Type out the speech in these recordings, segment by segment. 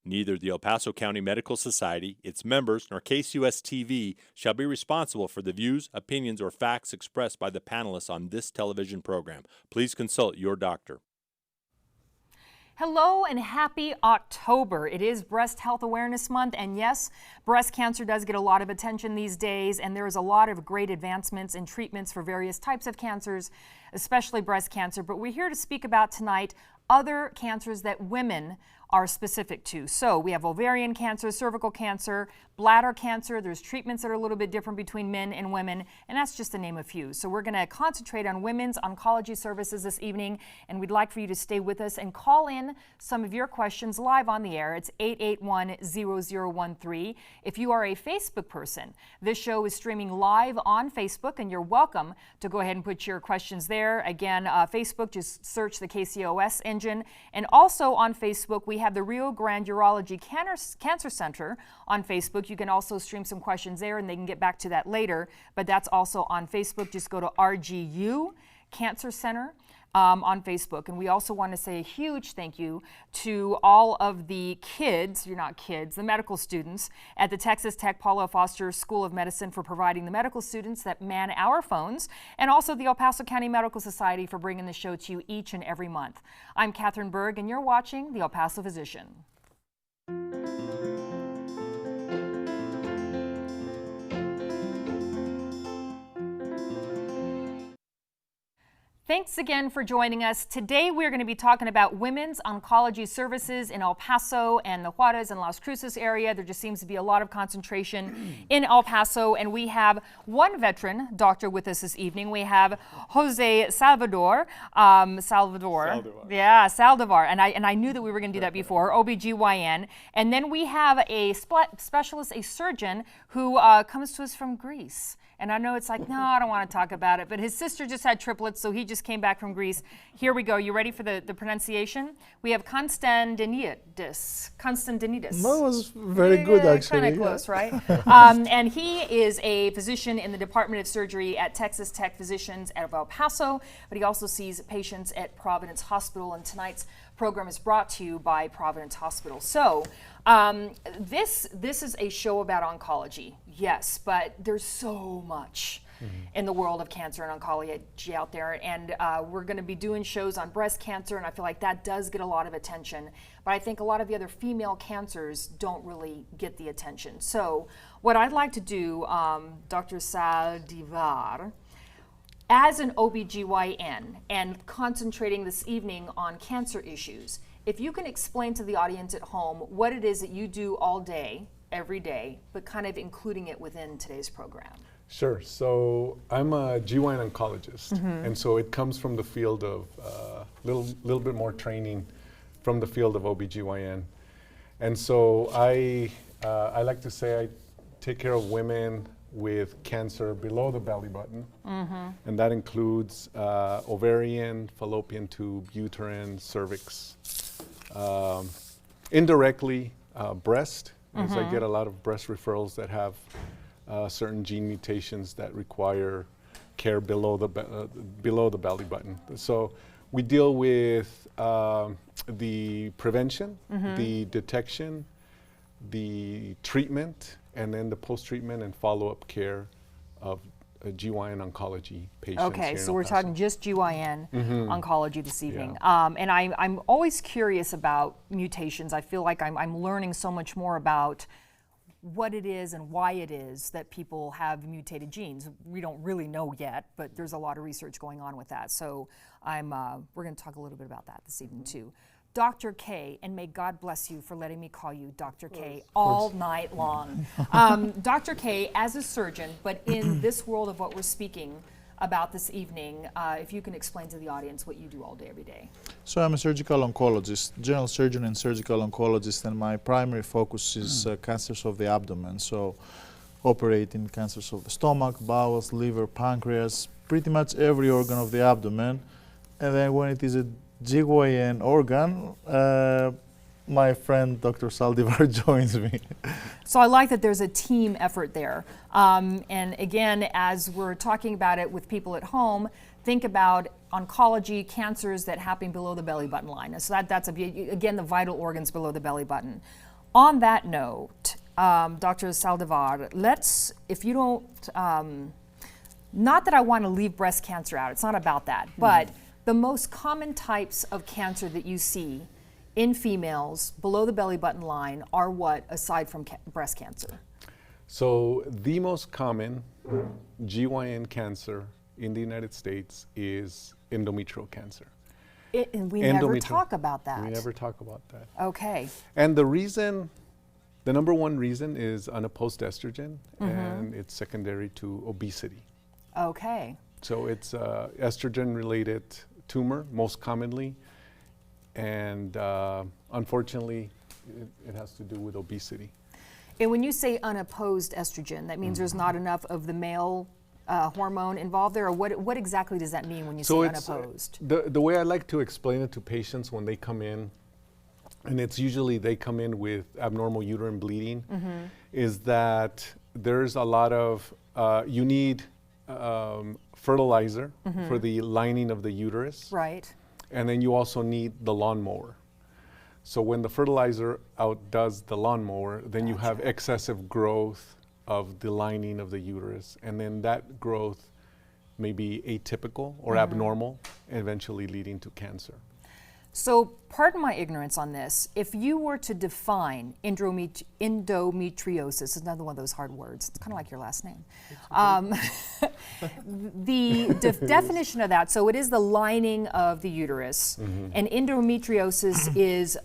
Neither the El Paso County Medical Society, its members, nor KCUS TV shall be responsible for the views, opinions, or facts expressed by the panelists on this television program. Please consult your doctor. Hello and happy October. It is Breast Health Awareness Month, and yes, breast cancer does get a lot of attention these days, and there is a lot of great advancements in treatments for various types of cancers, especially breast cancer. But we're here to speak about tonight other cancers that women are specific to. So we have ovarian cancer, cervical cancer, bladder cancer. There's treatments that are a little bit different between men and women, and that's just to name a few. So we're going to concentrate on women's oncology services this evening, and we'd like for you to stay with us and call in some of your questions live on the air. It's 881-0013. If you are a Facebook person, this show is streaming live on Facebook, and you're welcome to go ahead and put your questions there. Again, Facebook, just search the KCOS engine. And also on Facebook, we have the Rio Grande Urology Cancer Center on Facebook. You can also stream some questions there, and they can get back to that later, but that's also on Facebook. Just go to RGU Cancer Center on Facebook. And we also want to say a huge thank you to all of the kids, you're not kids, the medical students at the Texas Tech Paulo Foster School of Medicine for providing the medical students that man our phones, and also the El Paso County Medical Society for bringing the show to you each and every month. I'm Catherine Berg, and you're watching the El Paso Physician. Thanks again for joining us. Today we're going to be talking about women's oncology services in El Paso and the Juarez and Las Cruces area. There just seems to be a lot of concentration in El Paso, and we have one veteran doctor with us this evening. We have Jose Salvador. Yeah, Saldivar. And I knew that we were going to do that before, OBGYN. And then we have a specialist, a surgeon, who comes to us from Greece. And I know it's like, no, I don't want to talk about it. But his sister just had triplets, so he just came back from Greece. Here we go. You ready for the pronunciation? We have Konstantinidis. No, it was very good, actually. Kind of close, right? And he is a physician in the Department of Surgery at Texas Tech Physicians at El Paso, but he also sees patients at Providence Hospital. And tonight's program is brought to you by Providence Hospital. So this is a show about oncology, yes, but there's so much in the world of cancer and oncology out there, and we're going to be doing shows on breast cancer, and I feel like that does get a lot of attention, but I think a lot of the other female cancers don't really get the attention. So what I'd like to do, Dr. Saldivar, as an OBGYN and concentrating this evening on cancer issues, if you can explain to the audience at home what it is that you do all day, every day, but kind of including it within today's program. Sure. So I'm a GYN oncologist, and so it comes from the field of little bit more training from the field of OBGYN. And so I like to say I take care of women with cancer below the belly button, and that includes ovarian, fallopian tube, uterine, cervix, indirectly breast, as I get a lot of breast referrals that have certain gene mutations that require care below the belly button. So we deal with the prevention, the detection, the treatment, and then the post-treatment and follow-up care of GYN oncology patients. Okay, so we're talking just GYN oncology this evening. And I'm always curious about mutations. I feel like I'm learning so much more about what it is and why it is that people have mutated genes. We don't really know yet, but there's a lot of research going on with that. So we're going to talk a little bit about that this evening too. Dr. K, and may God bless you for letting me call you Dr. K all night long. Dr. K, as a surgeon, but in this world of what we're speaking about this evening, if you can explain to the audience what you do all day, every day. So I'm a surgical oncologist, general surgeon and surgical oncologist, and my primary focus is cancers of the abdomen. So operating cancers of the stomach, bowels, liver, pancreas, pretty much every organ of the abdomen. And then when it is a GYN organ, my friend Dr. Saldivar joins me. So I like that there's a team effort there. And again, as we're talking about it with people at home, think about oncology, cancers that happen below the belly button line. So that's again, the vital organs below the belly button. On that note, Dr. Saldivar, let's, if you don't, not that I want to leave breast cancer out, it's not about that, but the most common types of cancer that you see in females below the belly button line are what, aside from breast cancer? So the most common GYN cancer in the United States is endometrial cancer. And we never talk about that. We never talk about that. Okay. And the reason, the number one reason is unopposed estrogen, and it's secondary to obesity. Okay. So it's estrogen-related tumor, most commonly, and unfortunately, it has to do with obesity. And when you say unopposed estrogen, that means there's not enough of the male hormone involved there, or what exactly does that mean when you say unopposed? The way I like to explain it to patients when they come in, and it's usually they come in with abnormal uterine bleeding, is that there's a lot of, you need fertilizer for the lining of the uterus. Right. And then you also need the lawnmower. So when the fertilizer outdoes the lawnmower, then you have excessive growth of the lining of the uterus. And then that growth may be atypical or abnormal, eventually leading to cancer. So, pardon my ignorance on this. If you were to define endometriosis, it's another one of those hard words. It's kind of like your last name. The definition of that, so it is the lining of the uterus, and endometriosis is,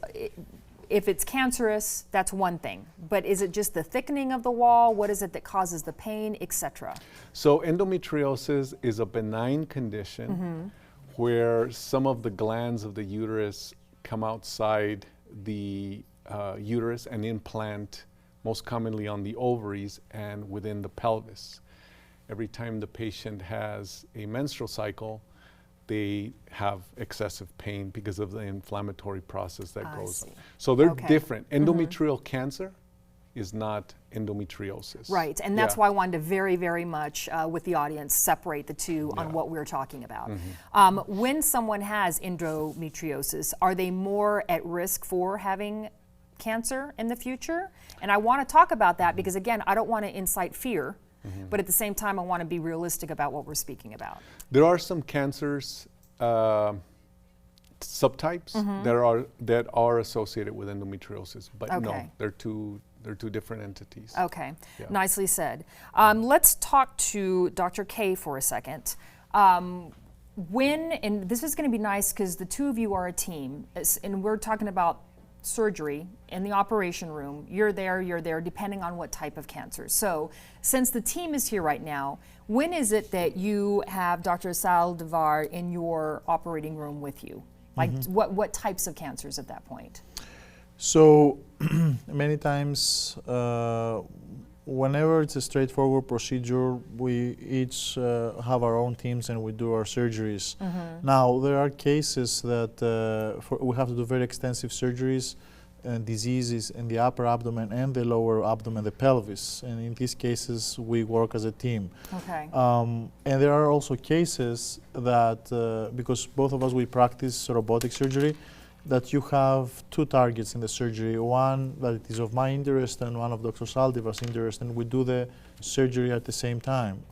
if it's cancerous, that's one thing. But is it just the thickening of the wall? What is it that causes the pain, etc.? So endometriosis is a benign condition where some of the glands of the uterus come outside the uterus and implant, most commonly on the ovaries and within the pelvis. Every time the patient has a menstrual cycle, they have excessive pain because of the inflammatory process that goes on. So they're different. Endometrial cancer is not endometriosis. Right, and that's why I wanted to very, very much, with the audience, separate the two on what we're talking about. When someone has endometriosis, are they more at risk for having cancer in the future? And I want to talk about that because, again, I don't want to incite fear, but at the same time, I want to be realistic about what we're speaking about. There are some cancers, subtypes that are associated with endometriosis, but no, they're two different entities. Okay, nicely said. Let's talk to Dr. K for a second. When, and this is going to be nice because the two of you are a team, and we're talking about surgery in the operation room. You're there, depending on what type of cancer. So, since the team is here right now, when is it that you have Dr. Saldivar in your operating room with you? Like, what types of cancers at that point? So many times, whenever it's a straightforward procedure, we each have our own teams and we do our surgeries. Now, there are cases that we have to do very extensive surgeries and diseases in the upper abdomen and the lower abdomen, the pelvis. And in these cases, we work as a team. Okay. And there are also cases that, because both of us, we practice robotic surgery, that you have two targets in the surgery, one that is of my interest and one of Dr. Saldivar's interest, and we do the surgery at the same time.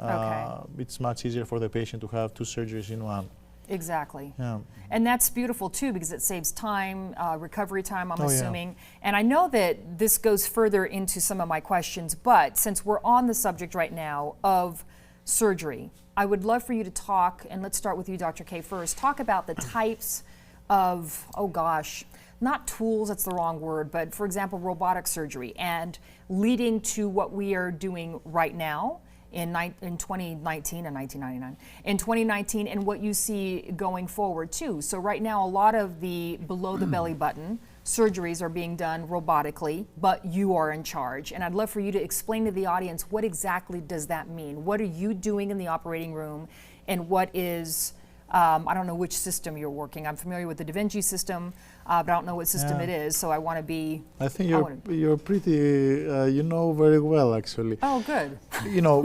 It's much easier for the patient to have two surgeries in one. Exactly. Yeah. And that's beautiful too because it saves time, recovery time, I'm assuming. And I know that this goes further into some of my questions, but since we're on the subject right now of surgery, I would love for you to talk, and let's start with you, Dr. K, first. Talk about the types of, oh gosh, not tools, that's the wrong word, but for example, robotic surgery, and leading to what we are doing right now in 2019 and 1999, in 2019, and what you see going forward too. So right now, a lot of the below the belly button surgeries are being done robotically, but you are in charge. And I'd love for you to explain to the audience, what exactly does that mean? What are you doing in the operating room, and what is, I don't know which system you're working. I'm familiar with the Da Vinci system, but I don't know what system it is, so I want to be... I think you're pretty, you know very well, actually. Oh, good. You know,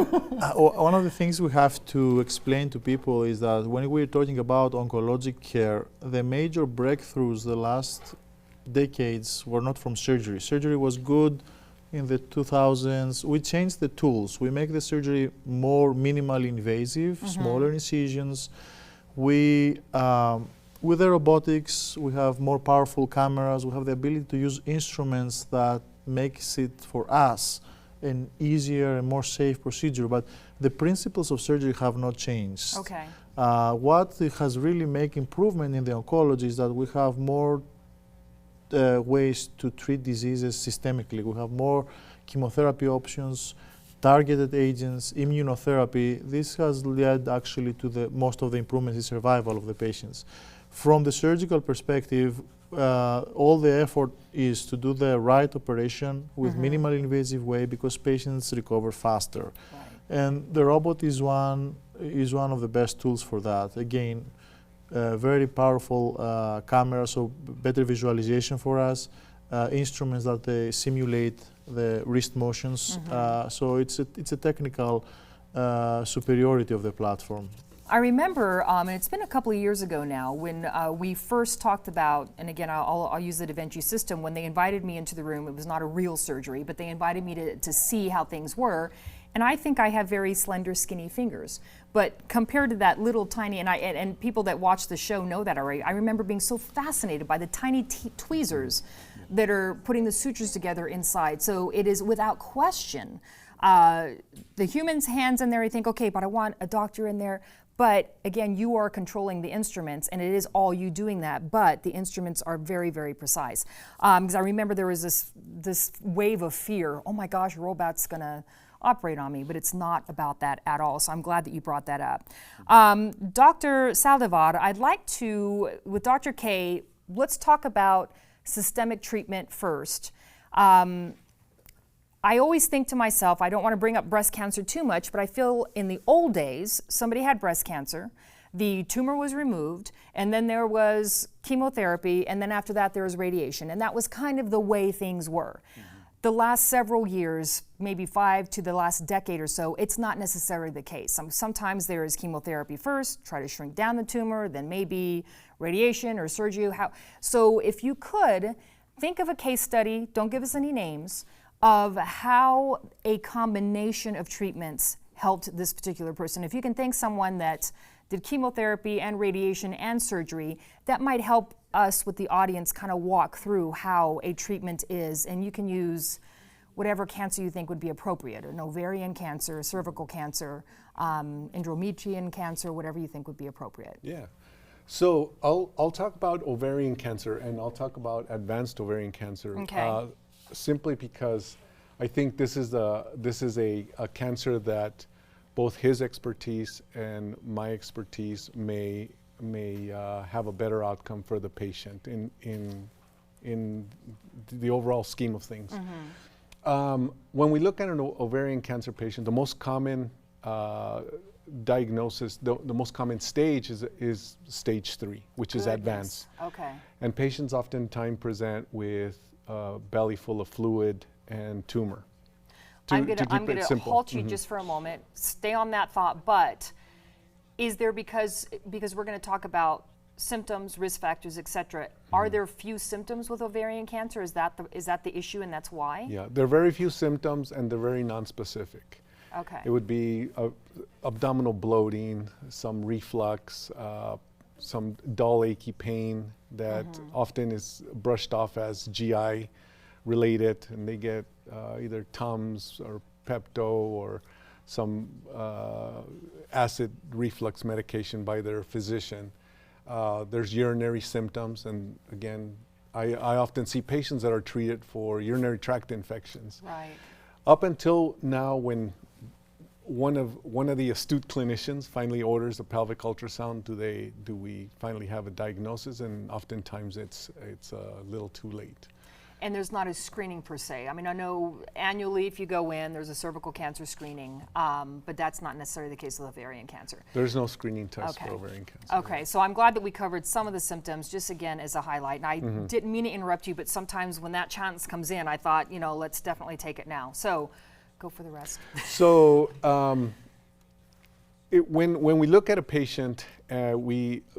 one of the things we have to explain to people is that when we're talking about oncologic care, the major breakthroughs the last decades were not from surgery. Surgery was good in the 2000s. We changed the tools. We make the surgery more minimally invasive, smaller incisions. We, with the robotics, we have more powerful cameras. We have the ability to use instruments that makes it for us an easier and more safe procedure. But the principles of surgery have not changed. Okay. What has really made improvement in the oncology is that we have more ways to treat diseases systemically. We have more chemotherapy options, targeted agents, immunotherapy. This has led actually to the most of the improvements in survival of the patients. From the surgical perspective, all the effort is to do the right operation with minimally invasive way because patients recover faster. Right. And the robot is one of the best tools for that. Again, very powerful camera, so better visualization for us, instruments that they simulate the wrist motions. So it's a technical superiority of the platform. I remember, and it's been a couple of years ago now, when we first talked about, and again, I'll use the Da Vinci system, when they invited me into the room. It was not a real surgery, but they invited me to see how things were. And I think I have very slender, skinny fingers. But compared to that little tiny, and people that watch the show know that already, I remember being so fascinated by the tiny tweezers that are putting the sutures together inside. So it is without question. The human's hands in there, I think, okay, but I want a doctor in there. But again, you are controlling the instruments, and it is all you doing that, but the instruments are very, very precise. Because I remember there was this wave of fear, oh my gosh, a robot's gonna operate on me, but it's not about that at all. So I'm glad that you brought that up. Dr. Saldivar, I'd like to, with Dr. K, let's talk about systemic treatment first. I always think to myself, I don't want to bring up breast cancer too much, but I feel in the old days, somebody had breast cancer, the tumor was removed, and then there was chemotherapy, and then after that there was radiation, and that was kind of the way things were. The last several years, maybe 5 to the last decade or so, it's not necessarily the case. Sometimes there is chemotherapy first, try to shrink down the tumor, then maybe radiation or surgery. So if you could, think of a case study, don't give us any names, of how a combination of treatments helped this particular person. If you can think someone that did chemotherapy and radiation and surgery, that might help us with the audience kind of walk through how a treatment is, and you can use whatever cancer you think would be appropriate, an ovarian cancer, cervical cancer, endometrial cancer, whatever you think would be appropriate. Yeah. So I'll talk about ovarian cancer, and I'll talk about advanced ovarian cancer. Okay. Simply because I think this is a cancer that both his expertise and my expertise may have a better outcome for the patient in the overall scheme of things. When we look at an ovarian cancer patient, the most common diagnosis, the most common stage is stage 3, which is advanced. Okay. And patients oftentimes present with belly full of fluid and tumor. I'm going to halt you just for a moment. Stay on that thought. But is there, because we're going to talk about symptoms, risk factors, etc. Are there few symptoms with ovarian cancer? Is that the issue, and that's why? Yeah, there are very few symptoms, and they're very nonspecific. Okay. It would be abdominal bloating, some reflux, some dull, achy pain that often is brushed off as GI related, and they get either Tums or Pepto or some acid reflux medication by their physician. There's urinary symptoms, and again, I often see patients that are treated for urinary tract infections. Right. Up until now, when one of the astute clinicians finally orders a pelvic ultrasound, do we finally have a diagnosis? And oftentimes it's a little too late. And there's not a screening per se. I mean, I know annually if you go in, there's a cervical cancer screening, but that's not necessarily the case with ovarian cancer. There's no screening test for ovarian cancer. Okay, so I'm glad that we covered some of the symptoms, just again as a highlight. And I didn't mean to interrupt you, but sometimes when that chance comes in, I thought, let's definitely take it now. So go for the rest. So When we look at a patient,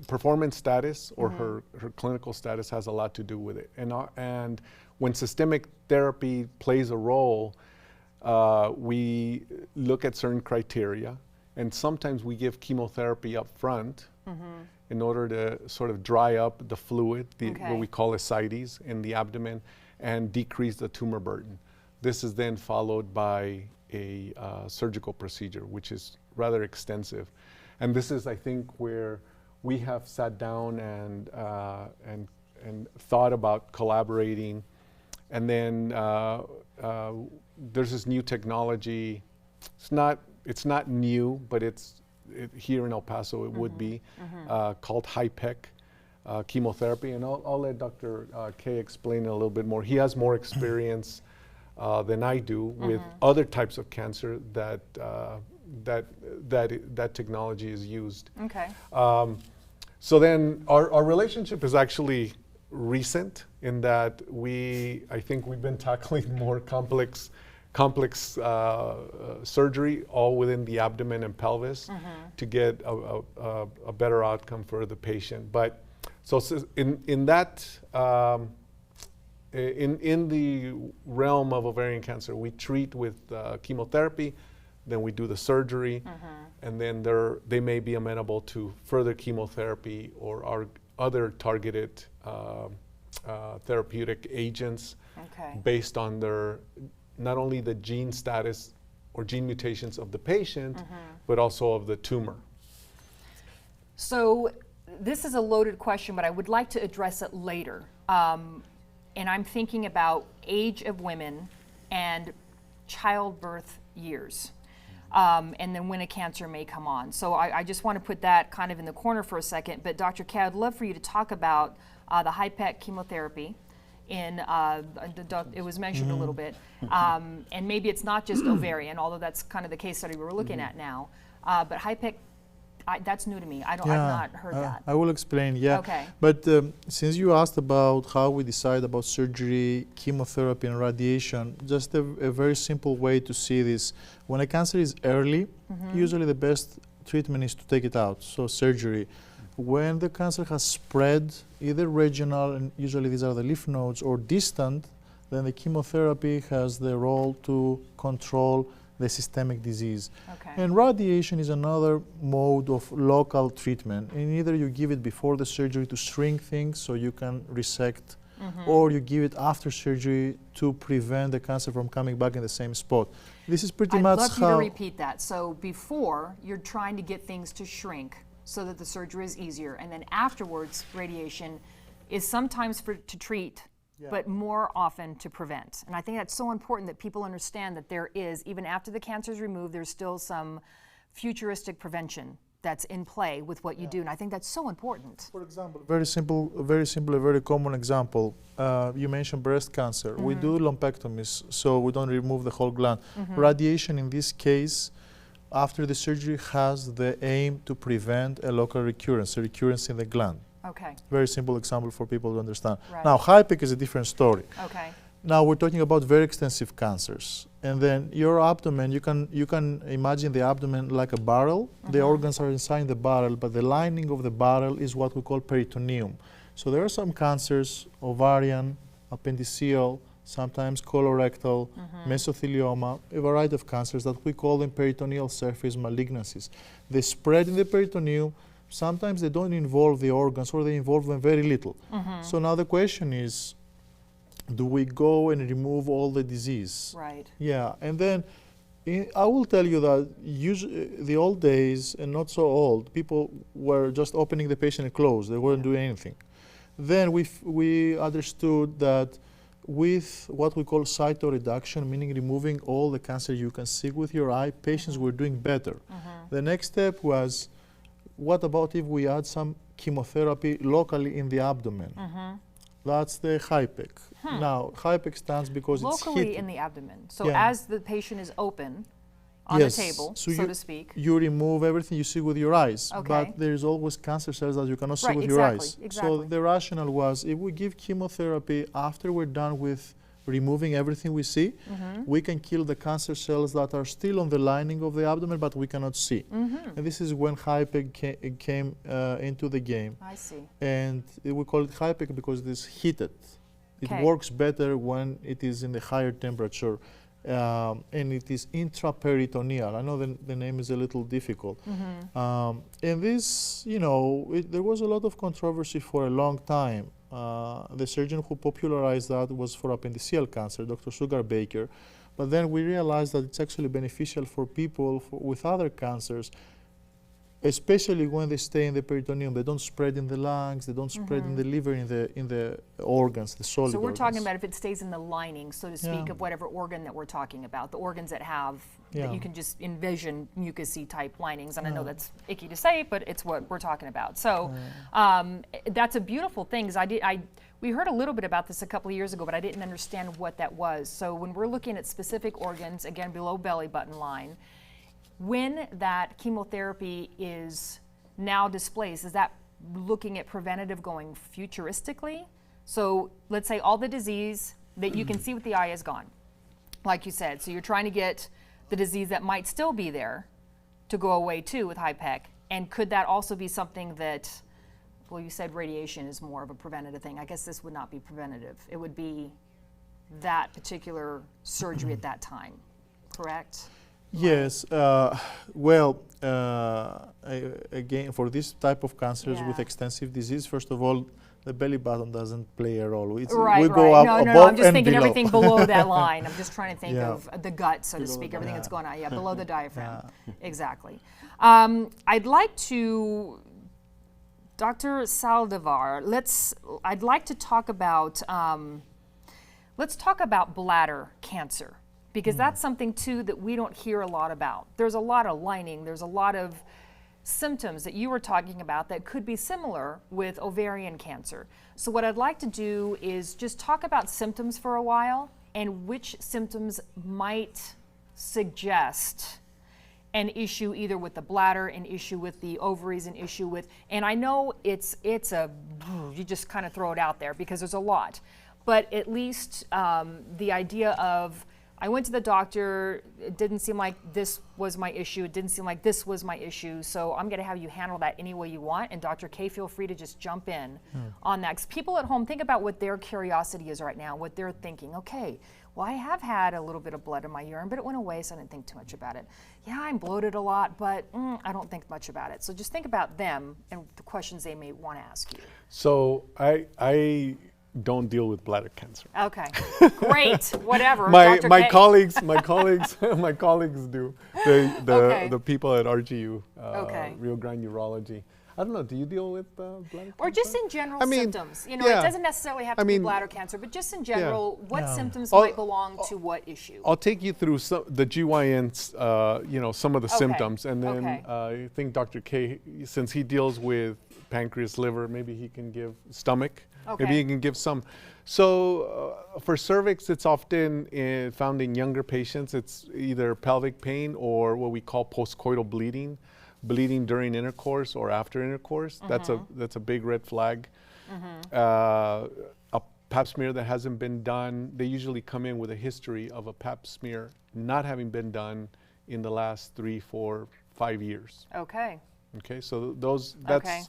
performance status or her clinical status has a lot to do with it. And when systemic therapy plays a role, we look at certain criteria, and sometimes we give chemotherapy up front in order to sort of dry up the fluid, what we call ascites in the abdomen, and decrease the tumor burden. This is then followed by a surgical procedure, which is rather extensive. And this is, I think, where we have sat down and thought about collaborating. And then there's this new technology. It's not new, but here in El Paso it would be called high-PEC chemotherapy. And I'll let Dr. K explain a little bit more. He has more experience than I do with other types of cancer that technology is used. Okay. So then our relationship is actually recent in that I think we've been tackling more complex surgery all within the abdomen and pelvis to get a better outcome for the patient. But so in that in the realm of ovarian cancer, we treat with chemotherapy, then we do the surgery, and then they may be amenable to further chemotherapy or our other targeted therapeutic agents based on not only the gene status or gene mutations of the patient, but also of the tumor. So this is a loaded question, but I would like to address it later. And I'm thinking about age of women and childbirth years, and then when a cancer may come on. So I just want to put that kind of in the corner for a second. But Dr. K, I'd love for you to talk about the high-PEC chemotherapy. It was mentioned a little bit, and maybe it's not just ovarian, although that's kind of the case study we were looking at now. But high-PEC, that's new to me. I've not heard that. I will explain. Yeah. Okay. But since you asked about how we decide about surgery, chemotherapy, and radiation, just a very simple way to see this: when a cancer is early, usually the best treatment is to take it out. So surgery. When the cancer has spread, either regional, and usually these are the lymph nodes, or distant, then the chemotherapy has the role to control the systemic disease. Okay. And radiation is another mode of local treatment. And either you give it before the surgery to shrink things so you can resect, or you give it after surgery to prevent the cancer from coming back in the same spot. This is pretty much how... I'd love you to repeat that. So before, you're trying to get things to shrink so that the surgery is easier, and then afterwards, radiation is sometimes to treat, but more often to prevent. And I think that's so important that people understand that there is, even after the cancer is removed, there's still some futuristic prevention that's in play with what you do, and I think that's so important. For example, very simple, a very common example. You mentioned breast cancer. We do lumpectomies, so we don't remove the whole gland. Radiation in this case, after the surgery, has the aim to prevent a local recurrence, a recurrence in the gland. Okay. Very simple example for people to understand. Right. Now, high-PEC is a different story. Okay. Now we're talking about very extensive cancers, and then your abdomen. You can imagine the abdomen like a barrel. The organs are inside the barrel, but the lining of the barrel is what we call peritoneum. So there are some cancers: ovarian, appendiceal, sometimes colorectal, mesothelioma, a variety of cancers that we call them peritoneal surface malignancies. They spread in the peritoneum. Sometimes they don't involve the organs, or they involve them very little. So now the question is, do we go and remove all the disease? Right. Yeah, and then I will tell you that the old days, and not so old, people were just opening the patient and close. They weren't doing anything. Then we understood that with what we call cytoreduction, meaning removing all the cancer you can see with your eye, patients were doing better. The next step was, what about if we add some chemotherapy locally in the abdomen? That's the high-PEC. Now, high-PEC stands because it's locally in the abdomen. So Yeah. as the patient is open on the table, so to speak. You remove everything you see with your eyes, Okay. but there's always cancer cells that you cannot see Right, with your eyes. exactly. So the rationale was, if we give chemotherapy after we're done with removing everything we see, we can kill the cancer cells that are still on the lining of the abdomen, but we cannot see. And this is when HIPEC came into the game. I see. And we call it HIPEC because it is heated. It Okay. works better when it is in the higher temperature. And it is intraperitoneal. I know the name is a little difficult. And this, you know, there was a lot of controversy for a long time. The surgeon who popularized that was for appendiceal cancer, Dr. Sugar Baker. But then we realized that it's actually beneficial for people with other cancers, especially when they stay in the peritoneum. They don't spread in the lungs, they don't spread in the liver, in the organs, the solid So we're organs. talking about if it stays in the lining, so to speak, Yeah. of whatever organ that we're talking about, the organs that have, that Yeah. you can just envision mucousy type linings. And I know that's icky to say, but it's what we're talking about. So that's a beautiful thing. 'Cause we heard a little bit about this a couple of years ago, but I didn't understand what that was. So when we're looking at specific organs, again, below belly button line, when that chemotherapy is now displaced, is that looking at preventative going futuristically? So let's say all the disease that you can see with the eye is gone, like you said. So you're trying to get the disease that might still be there to go away too with HIPEC. And could that also be something that, well, you said radiation is more of a preventative thing. I guess this would not be preventative. It would be that particular surgery at that time, correct? Yes, again, for this type of cancers with Yeah. extensive disease, first of all, the belly button doesn't play a role. Right, we right. go up No, above I'm just and thinking below. everything below that line. I'm just trying to think Yeah. of the gut, so to Below speak, the- everything that's yeah. going on. Yeah, below the diaphragm. Yeah. Exactly. I'd like to, Dr. Saldivar, I'd like to talk about, let's talk about bladder cancer, because that's something too that we don't hear a lot about. There's a lot of lining, there's a lot of symptoms that you were talking about that could be similar with ovarian cancer. So what I'd like to do is just talk about symptoms for a while and which symptoms might suggest an issue either with the bladder, an issue with the ovaries, an issue with, and I know it's you just kind of throw it out there because there's a lot, but at least the idea of, I went to the doctor, it didn't seem like this was my issue, it didn't seem like this was my issue, so I'm gonna have you handle that any way you want, and Dr. K, feel free to just jump in on that. 'Cause people at home, think about what their curiosity is right now, what they're thinking. Okay, well, I have had a little bit of blood in my urine, but it went away, so I didn't think too much about it. Yeah, I'm bloated a lot, but I don't think much about it. So just think about them and the questions they may want to ask you. So I don't deal with bladder cancer. Okay, great, whatever. My Dr. my K. colleagues my colleagues do. Okay. The people at RGU, Okay. Rio Grande Urology. I don't know. Do you deal with bladder cancer? Or just in general I mean, symptoms. You know, yeah. it doesn't necessarily have to I be mean, bladder cancer, but just in general, what Yeah. symptoms I'll- might belong to what issue? I'll take you through the GYNs, some of the Okay. symptoms, and then Okay. I think Dr. K, since he deals with pancreas, liver, maybe he can give stomach. Maybe Okay. he can give some. So for cervix, it's often found in younger patients. It's either pelvic pain or what we call postcoital bleeding, bleeding during intercourse or after intercourse. That's a big red flag. A pap smear that hasn't been done, they usually come in with a history of a pap smear not having been done in the last 3, 4, 5 years. Okay, Okay, so that's Okay.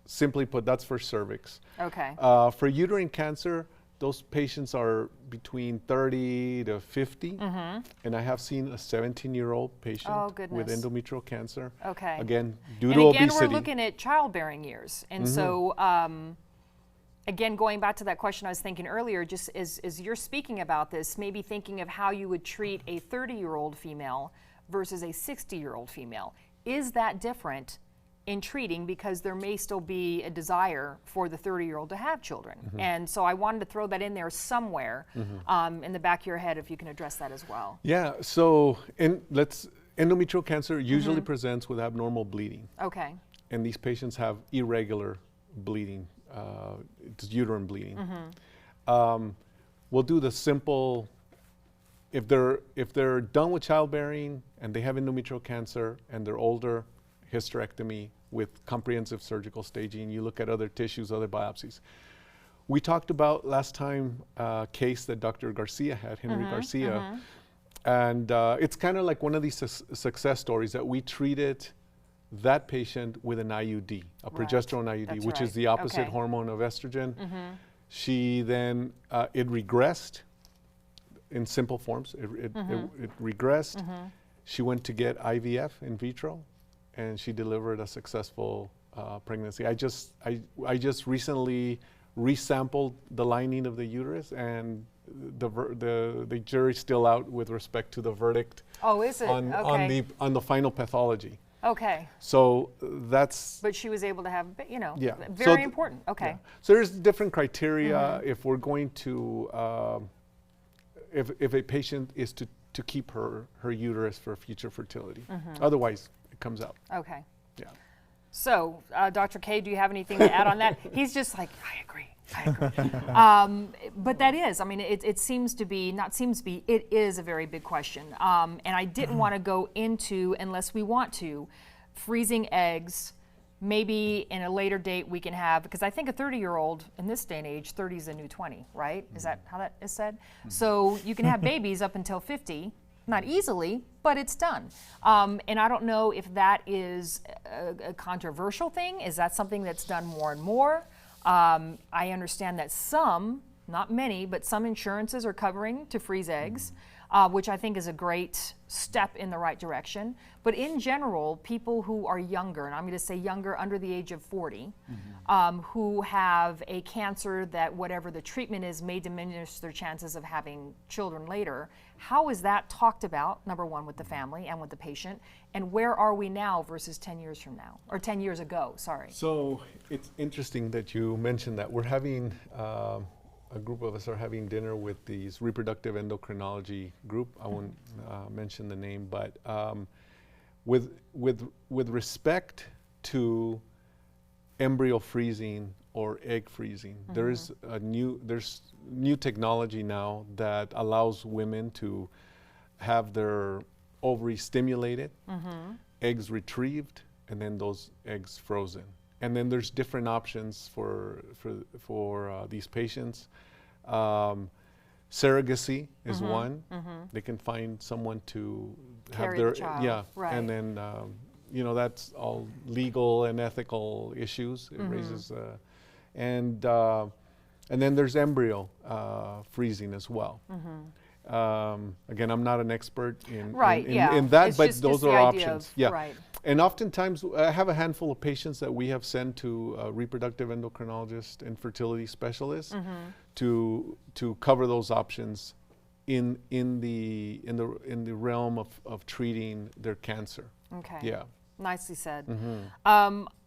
simply put, that's for cervix. okay. For uterine cancer, those patients are between 30 to 50, and I have seen a 17-year-old patient Oh, with goodness. endometrial cancer. Okay. Again, due And to again, obesity. we're looking at childbearing years. And so, again, going back to that question I was thinking earlier, just as you're speaking about this, maybe thinking of how you would treat a 30-year-old female versus a 60-year-old female. Is that different in treating, because there may still be a desire for the 30-year-old to have children? And so I wanted to throw that in there somewhere in the back of your head, if you can address that as well. Yeah, so endometrial cancer usually presents with abnormal bleeding, Okay. and these patients have irregular bleeding, it's uterine bleeding. We'll do the simple, if they're done with childbearing and they have endometrial cancer and they're older, hysterectomy with comprehensive surgical staging. You look at other tissues, other biopsies. We talked about last time a case that Dr. Garcia had, Henry Garcia. And it's kind of like one of these success stories that we treated that patient with an IUD, a progesterone IUD, That's which is right. the opposite Okay. hormone of estrogen. She then, it regressed in simple forms. It regressed. She went to get IVF in vitro, and she delivered a successful pregnancy. I just recently resampled the lining of the uterus, and the jury's still out with respect to the verdict. Oh, is it? Okay. on the final pathology. Okay. So that's But she was able to have, yeah. very important. Okay. Yeah. So there's different criteria if we're going to if a patient is to keep her uterus for future fertility. Otherwise, it comes out. Okay. Yeah. So, Dr. K, do you have anything to add on that? He's just like, I agree. But that is, I mean, it seems to be, not seems to be, it is a very big question. And I didn't want to go into, unless we want to, freezing eggs. Maybe in a later date we can have, because I think a 30-year-old in this day and age, 30 is a new 20, right? Is that how that is said? So you can have babies up until 50. Not easily, but it's done. And I don't know if that is a controversial thing. Is that something that's done more and more? I understand that some, not many, but some insurances are covering to freeze eggs, which I think is a great step in the right direction. But in general, people who are younger, and I'm going to say younger, under the age of 40, who have a cancer that whatever the treatment is may diminish their chances of having children later. How is that talked about, number one, with the family and with the patient? And where are we now versus 10 years from now, or 10 years ago, sorry. So it's interesting that you mentioned that. We're having, a group of us are having dinner with these reproductive endocrinology group. I won't mention the name, but with respect to embryo freezing or egg freezing, there's new technology now that allows women to have their ovaries stimulated, eggs retrieved, and then those eggs frozen. And then there's different options for these patients. Surrogacy is one. They can find someone to Carry have their the child, right. and then that's all legal and ethical issues. It raises and then there's embryo freezing as well. Again, I'm not an expert in that, It's but just those the are idea options. of- Yeah. right. And oftentimes, I have a handful of patients that we have sent to reproductive endocrinologists and fertility specialists to cover those options in the realm of treating their cancer. Okay. Yeah. Nicely said.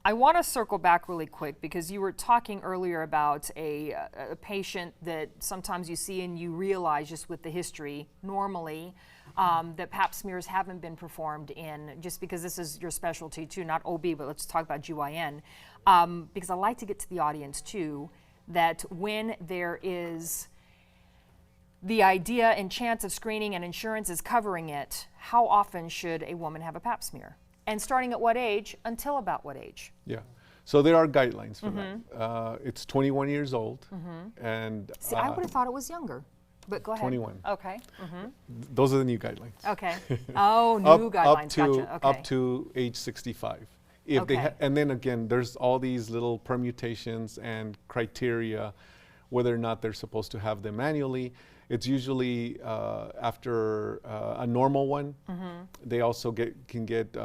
I want to circle back really quick because you were talking earlier about a patient that sometimes you see and you realize just with the history normally that pap smears haven't been performed in, just because this is your specialty too, not OB, but let's talk about GYN. Because I like to get to the audience too, that when there is the idea and chance of screening and insurance is covering it, how often should a woman have a pap smear? And starting at what age until about what age? Yeah. So there are guidelines for that. It's 21 years old, and See, I would have thought it was younger, but go ahead. 21. Okay. Those are the new guidelines. Okay. Oh, new guidelines. Gotcha. Okay. Up to age 65. If they Okay. and then again, there's all these little permutations and criteria, whether or not they're supposed to have them manually. It's usually after a normal one. They also can get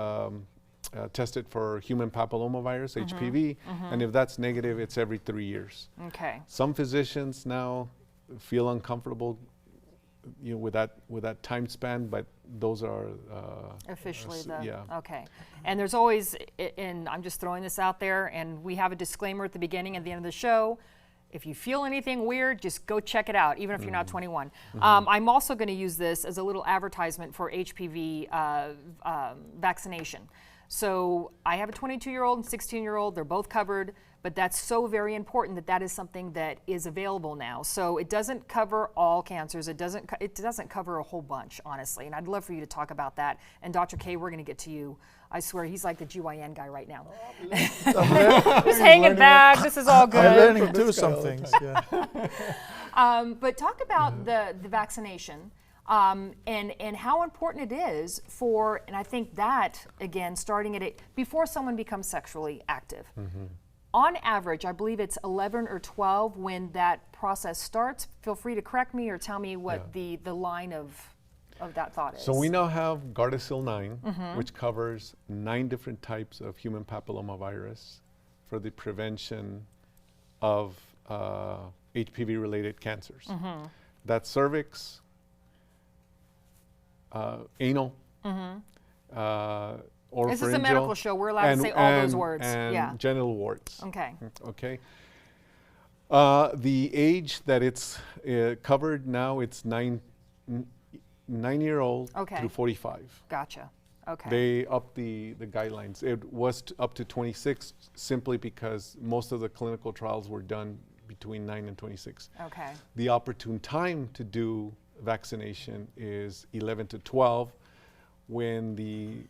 tested for human papillomavirus, HPV, and if that's negative, it's every 3 years. Okay. Some physicians now feel uncomfortable, with that time span, but those are Officially yeah. okay. And there's always, and I'm just throwing this out there, and we have a disclaimer at the beginning and the end of the show. If you feel anything weird, just go check it out, even if you're not 21. I'm also going to use this as a little advertisement for HPV vaccination. So I have a 22-year-old and 16-year-old. They're both covered, but that's so very important that that is something that is available now. So it doesn't cover all cancers. It doesn't cover a whole bunch, honestly. And I'd love for you to talk about that. And Dr. K, we're going to get to you. I swear, he's like the GYN guy right now. Just hanging back. This is all good. I'm learning too some things. Yeah. But talk about the vaccination. And how important it is for, and I think that, again, starting at it, before someone becomes sexually active. On average, I believe it's 11 or 12 when that process starts. Feel free to correct me or tell me what the line of that thought is. So we now have Gardasil 9, which covers 9 different types of human papillomavirus for the prevention of HPV-related cancers. That's cervix, anal, oropharyngeal. This is a medical show. We're allowed to say all those words. And genital warts. Okay. Okay. The age that it's covered now, it's 9-year-old through 45. Gotcha. Okay. They upped the guidelines. It was up to 26 simply because most of the clinical trials were done between 9 and 26. Okay. The opportune time to do vaccination is 11 to 12 when the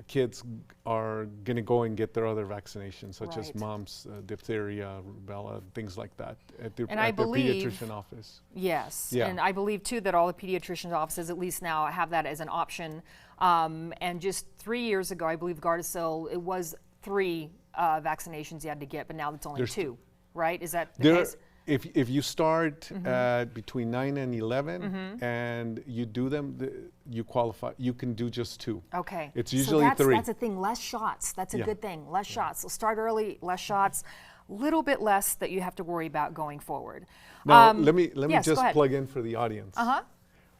kids are going to go and get their other vaccinations, such as mumps, diphtheria, rubella, things like that at their pediatrician office. Yes, and I believe too that all the pediatrician offices at least now have that as an option. And just 3 years ago, I believe Gardasil, it was 3 vaccinations you had to get, but now it's only 2, right? Is that the case? If you start at between 9 and 11 and you do them, you qualify. You can do just 2. Okay. It's usually 3. That's a thing. Less shots. That's a good thing. Less shots. So start early. Less shots. Little bit less that you have to worry about going forward. Now let me just plug in for the audience.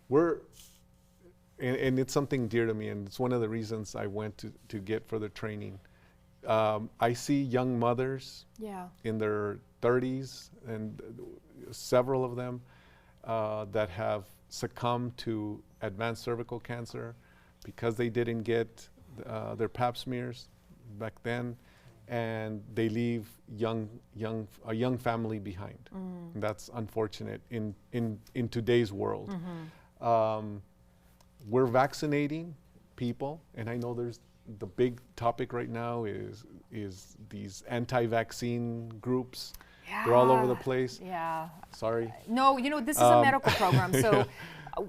We're and it's something dear to me, and it's one of the reasons I went to get further training. I see young mothers in their 30s, and several of them that have succumbed to advanced cervical cancer because they didn't get their pap smears back then, and they leave a young family behind. And that's unfortunate in today's world. We're vaccinating people, and I know there's the big topic right now is these anti-vaccine groups. They're all over the place. Sorry. No, this is a medical program, so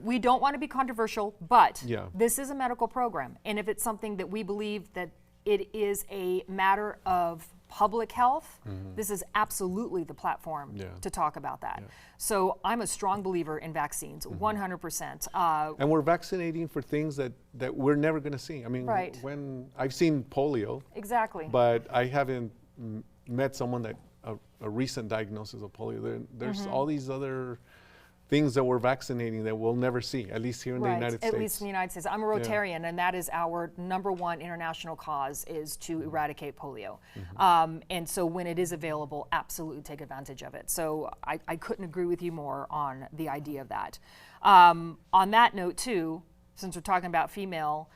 we don't want to be controversial, but this is a medical program. And if it's something that we believe that it is a matter of public health, this is absolutely the platform to talk about that. So I'm a strong believer in vaccines, 100%. And we're vaccinating for things that we're never going to see. I mean, when I've seen polio, but I haven't met someone that a recent diagnosis of polio. There's all these other things that we're vaccinating that we'll never see, at least here in the United States. At least in the United States. I'm a Rotarian, and that is our #1 international cause, is to eradicate polio. And so when it is available, absolutely take advantage of it. So I couldn't agree with you more on the idea of that. On that note too, since we're talking about female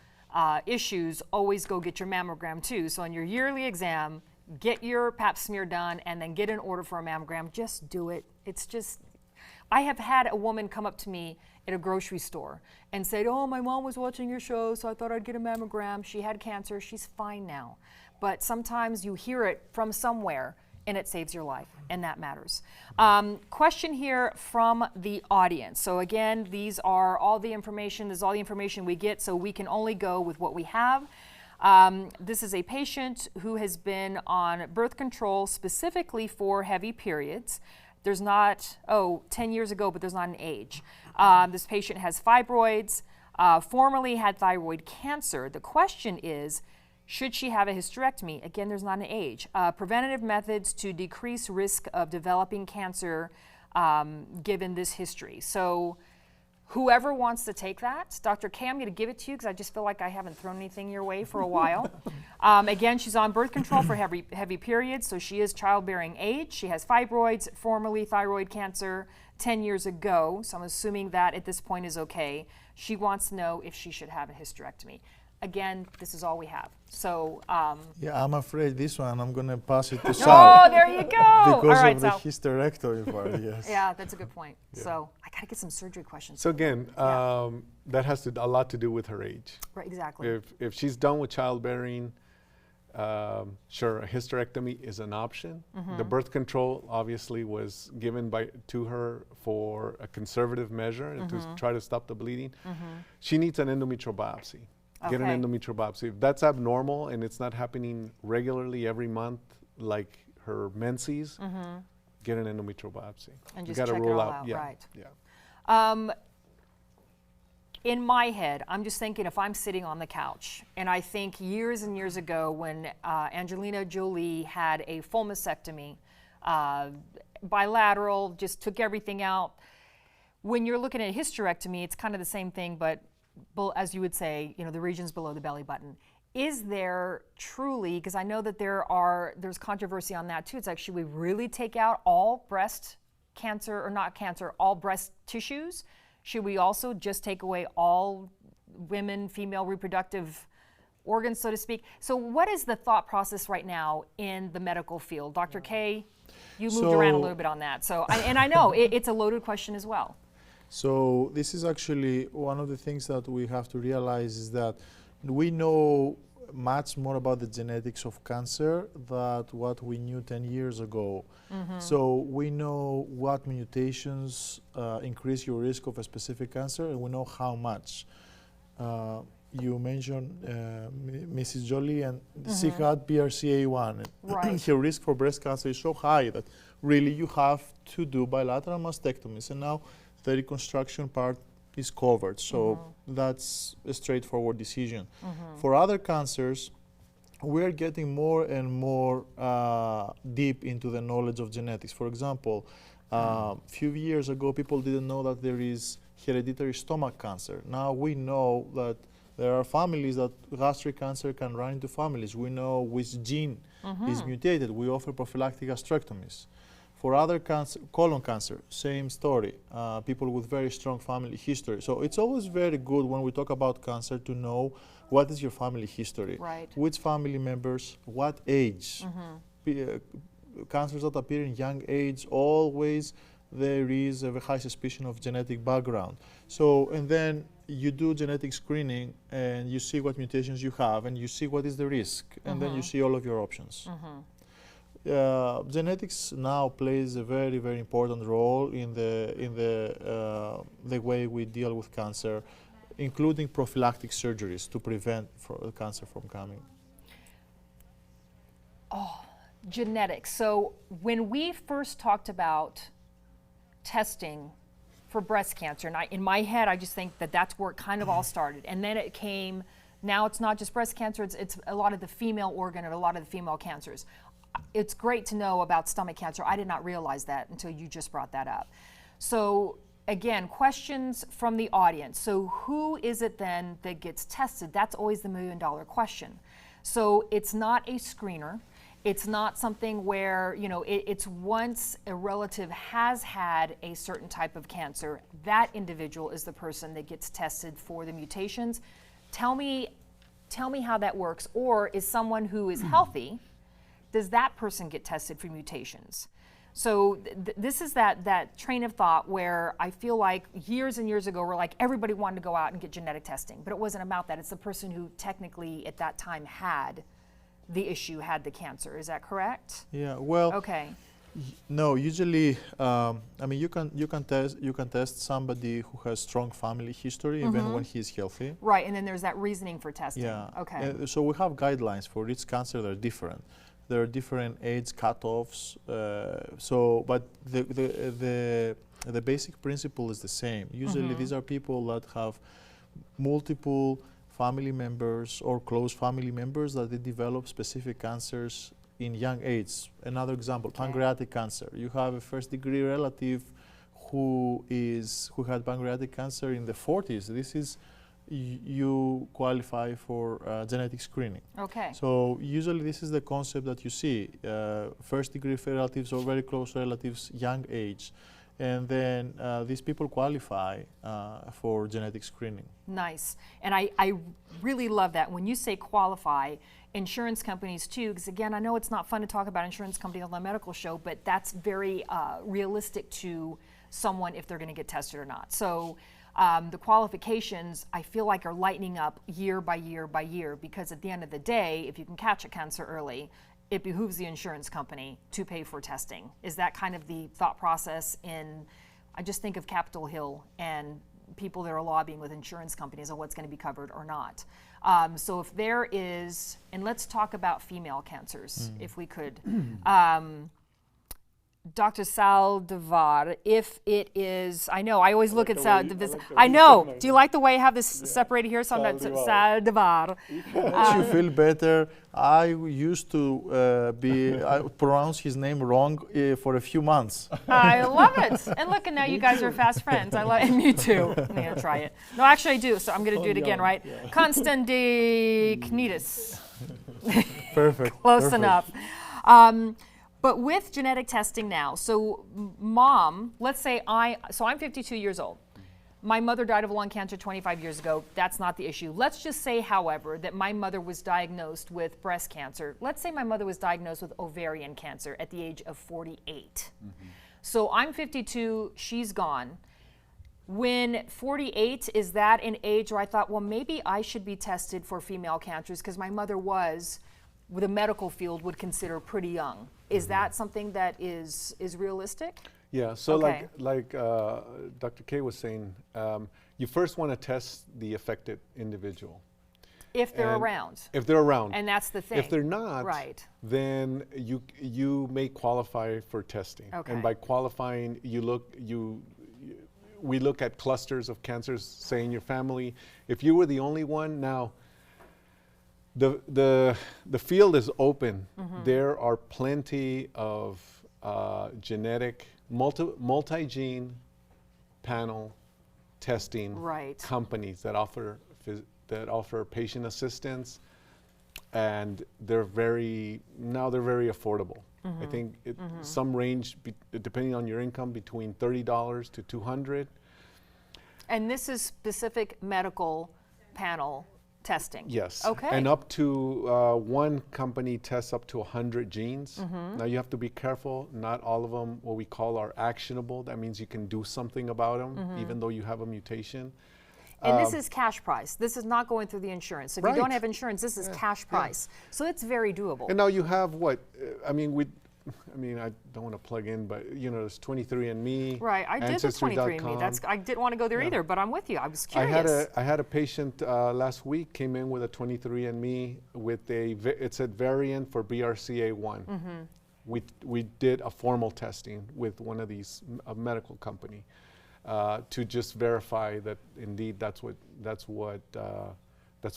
issues, always go get your mammogram too. So on your yearly exam, get your pap smear done and then get an order for a mammogram. Just do it. It's just, I have had a woman come up to me at a grocery store and said, oh, my mom was watching your show, so I thought I'd get a mammogram. She had cancer. She's fine now. But sometimes you hear it from somewhere and it saves your life, and that matters. Question here from the audience. So again, these are all the information. This is all the information we get, so we can only go with what we have. This is a patient who has been on birth control specifically for heavy periods. There's not, 10 years ago, but there's not an age. This patient has fibroids, formerly had thyroid cancer. The question is, should she have a hysterectomy? Again, there's not an age. Preventative methods to decrease risk of developing cancer given this history. So whoever wants to take that, Dr. K, I'm going to give it to you because I just feel like I haven't thrown anything your way for a while. Again, she's on birth control for heavy periods, so she is childbearing age. She has fibroids, formerly thyroid cancer, 10 years ago, so I'm assuming that at this point is okay. She wants to know if she should have a hysterectomy. again, this is all we have. So, Yeah, I'm afraid this one I'm going to pass it to oh, Sal there you go. All because right, of the Sal. hysterectomy part. Yes. Yeah, that's a good point. So I got to get some surgery questions. So again, Yeah. that has a lot to do with her age. Right, exactly. If she's done with childbearing, sure, a hysterectomy is an option. The birth control obviously was given to her for a conservative measure and to try to stop the bleeding. She needs an endometrial biopsy. Get an Okay. endometrial biopsy. If that's abnormal and it's not happening regularly every month, like her menses, get an endometrial biopsy. And You just gotta check it rule all out. out, Yeah, right. yeah. In my head, I'm just thinking if I'm sitting on the couch, and I think years and years ago when Angelina Jolie had a full mastectomy, bilateral, just took everything out. When you're looking at a hysterectomy, it's kind of the same thing, but as you would say, the regions below the belly button. Is there truly, because I know that there's controversy on that too, it's like, should we really take out all breast cancer, or not cancer, all breast tissues? Should we also just take away all women, female reproductive organs, so to speak? So what is the thought process right now in the medical field? Dr. K, you moved around a little bit on that. So, and I know it's a loaded question as well. So this is actually one of the things that we have to realize is that we know much more about the genetics of cancer than what we knew 10 years ago. So we know what mutations increase your risk of a specific cancer, and we know how much. You mentioned Mrs. Jolie, and she had BRCA1. Right. Her risk for breast cancer is so high that really you have to do bilateral mastectomies. And now the reconstruction part is covered. So that's a straightforward decision. For other cancers, we're getting more and more deep into the knowledge of genetics. For example, a few years ago, people didn't know that there is hereditary stomach cancer. Now we know that there are families that gastric cancer can run into families. We know which gene is mutated. We offer prophylactic gastrectomies. For other cancer, colon cancer, same story. People with very strong family history. So it's always very good when we talk about cancer to know what is your family history. Right. Which family members, what age. Cancers that appear in young age, always there is a high suspicion of genetic background. So, and then you do genetic screening and you see what mutations you have and you see what is the risk, and then you see all of your options. Genetics now plays a very, very important role in the way we deal with cancer, including prophylactic surgeries to prevent cancer from coming. Oh, genetics. So when we first talked about testing for breast cancer, and in my head, I just think that that's where it kind of all started. And then it came, now it's not just breast cancer, it's a lot of the female organ and a lot of the female cancers. It's great to know about stomach cancer. I did not realize that until you just brought that up. So again, questions from the audience. So who is it then that gets tested? That's always the million-dollar question. So it's not a screener. It's not something where, it's once a relative has had a certain type of cancer, that individual is the person that gets tested for the mutations. Tell me how that works. Or is someone who is healthy, does that person get tested for mutations? So this is that train of thought where I feel like years and years ago, we're like, everybody wanted to go out and get genetic testing, but it wasn't about that. It's the person who technically at that time had the issue, had the cancer. Is that correct? Yeah, well, okay. No, usually, I mean, you can test somebody who has strong family history even when he's healthy. Right, and then there's that reasoning for testing. Yeah. Okay. So we have guidelines for each cancer that are different. There are different age cutoffs. But the basic principle is the same. Usually, these are people that have multiple family members or close family members that they develop specific cancers in young age. Another example, pancreatic cancer. You have a first-degree relative who had pancreatic cancer in the 40s. This is you qualify for genetic screening. Okay. So usually this is the concept that you see: first-degree relatives or very close relatives, young age. and then these people qualify for genetic screening. Nice. And I really love that. When you say qualify, insurance companies too, because again, I know it's not fun to talk about insurance companies on the medical show, but that's very realistic to someone if they're going to get tested or not. So the qualifications, I feel like, are lightening up year by year by year, because at the end of the day, if you can catch a cancer early, it behooves the insurance company to pay for testing. Is that kind of the thought process in, I just think of Capitol Hill and people that are lobbying with insurance companies on what's going to be covered or not. So if there is, and let's talk about female cancers, if we could. Dr. Saldivar, if it is, I know, I always look at Saldivar. I know. Do you like the way I have this separated here? So I'm not Saldivar. You feel better. I used to pronounce his name wrong for a few months. I love it. And look, and now you guys are fast friends. I love it. Me too. I'm going to try it. No, actually I do, so I'm going to do it again, right? Yeah. Constantinides. Perfect. Close enough. But with genetic testing now, so mom, let's say I'm 52 years old. My mother died of lung cancer 25 years ago. That's not the issue. Let's just say, however, that my mother was diagnosed with breast cancer. Let's say my mother was diagnosed with ovarian cancer at the age of 48. So I'm 52, she's gone. When 48, is that an age where I thought, well, maybe I should be tested for female cancers because my mother was, with the medical field, would consider pretty young. Is that something that is realistic? Yeah, so Okay. like Dr. K was saying, you first want to test the affected individual. If they're And around. If they're around. And that's the thing. If they're not, right, then you may qualify for testing. Okay. And by qualifying, we look at clusters of cancers, say in your family. If you were the only one, now the field is open. There are plenty of genetic multi-gene panel testing Right. companies that offer patient assistance, and they're very affordable. I think some range depending on your income between $30 to $200. and this is specific medical panel testing. Yes. Okay. And up to one company tests up to 100 genes. Now you have to be careful. Not all of them, what we call, are actionable. That means you can do something about them, even though you have a mutation. And this is cash price. This is not going through the insurance. So if you don't Right. have insurance, this is cash price. So it's very doable. And now you have what? I don't want to plug in, but there's 23andMe. Right, I did the 23andMe. I didn't want to go there either, but I'm with you. I was curious. I had a patient last week came in with a 23andMe with it said variant for BRCA1. We did a formal testing with one of these medical company to just verify that indeed that's what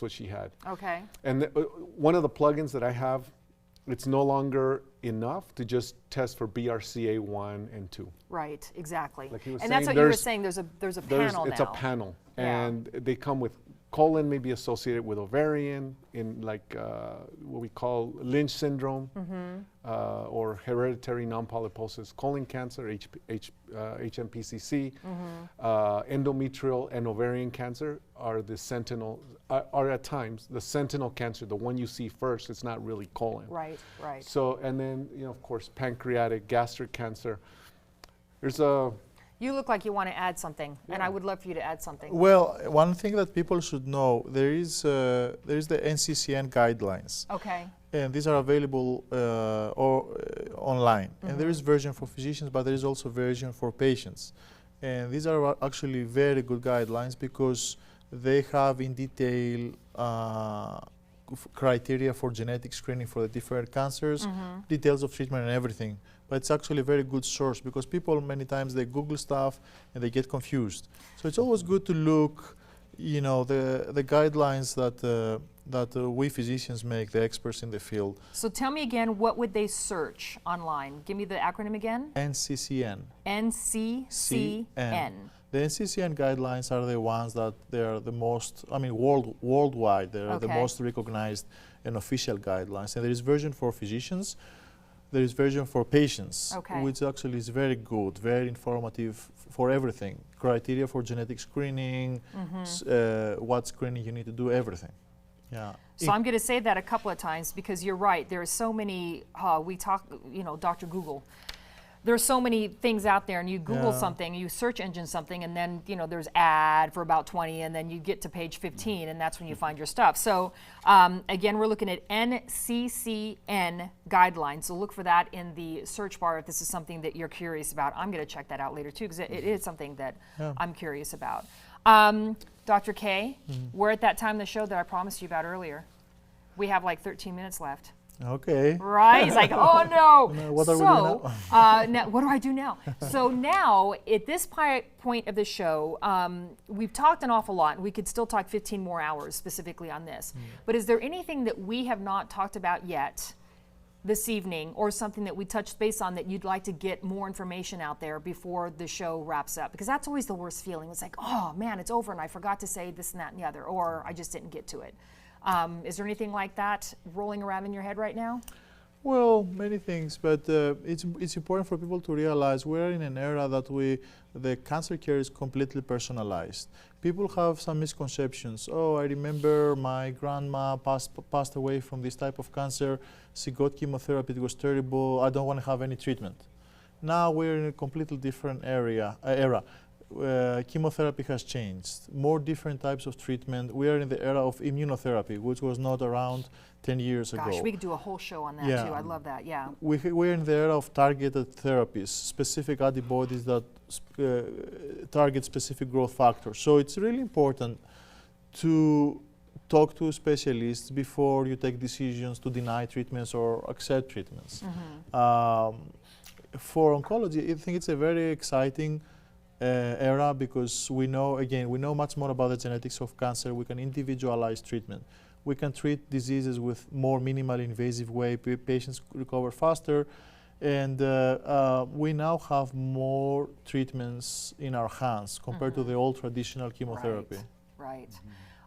she had. Okay. And one of the plugins that I have, it's no longer enough to just test for BRCA1 and 2. Right, exactly. Like he was and that's saying, what you were saying, there's a panel it's now. a panel, Yeah. and they come with colon, may be associated with ovarian, in like what we call Lynch syndrome, or hereditary non-polyposis colon cancer, HNPCC, endometrial and ovarian cancer are the sentinel, are at times the sentinel cancer, the one you see first. It's not really colon. Right, right. So, and then of course, pancreatic, gastric cancer. You look like you want to add something, and I would love for you to add something. Well, one thing that people should know, there is the NCCN guidelines. Okay. And these are available online. And there is version for physicians, but there is also version for patients. And these are actually very good guidelines because they have in detail criteria for genetic screening for the different cancers, details of treatment and everything. But it's actually a very good source because people many times they Google stuff and they get confused. So it's always good to look, the guidelines that we physicians make, the experts in the field. So tell me again, what would they search online? Give me the acronym again. NCCN. NCCN. The NCCN guidelines are the ones that they are the most, worldwide, they're the Okay. most recognized and official guidelines. And there is version for physicians. there is version for patients, Okay. which actually is very good, very informative for everything. Criteria for genetic screening, what screening you need to do, everything. Yeah. So I'm going to say that a couple of times because you're right. There are so many, we talk, you know, Dr. Google. There's so many things out there, and you Google something, you search engine something, and then, you know, there's ad for about 20, and then you get to page 15, and that's when you find your stuff. So again, we're looking at NCCN guidelines. So look for that in the search bar if this is something that you're curious about. I'm going to check that out later too, because it is something that I'm curious about. Dr. K, we're at that time in the show that I promised you about earlier. We have like 13 minutes left. Okay. Right? He's like, oh no. What are we doing now? Now, what do I do now? So now, at this point of the show, we've talked an awful lot, and we could still talk 15 more hours specifically on this. But is there anything that we have not talked about yet this evening, or something that we touched base on that you'd like to get more information out there before the show wraps up? Because that's always the worst feeling. It's like, oh man, it's over, and I forgot to say this and that and the other, or I just didn't get to it. Is there anything like that rolling around in your head right now? Well, many things, but it's important for people to realize we're in an era that the cancer care is completely personalized. People have some misconceptions. Oh, I remember my grandma passed away from this type of cancer. She got chemotherapy, it was terrible. I don't want to have any treatment. Now we're in a completely different era. Chemotherapy has changed. More different types of treatment. We are in the era of immunotherapy, which was not around 10 years ago. Gosh, we could do a whole show on that too. I'd love that, yeah. We're in the era of targeted therapies, specific antibodies that target specific growth factors. So it's really important to talk to specialists before you take decisions to deny treatments or accept treatments. For oncology, I think it's a very exciting era because we know much more about the genetics of cancer. We can individualize treatment. We can treat diseases with more minimal invasive way. Patients recover faster. And we now have more treatments in our hands compared to the old traditional chemotherapy. Right.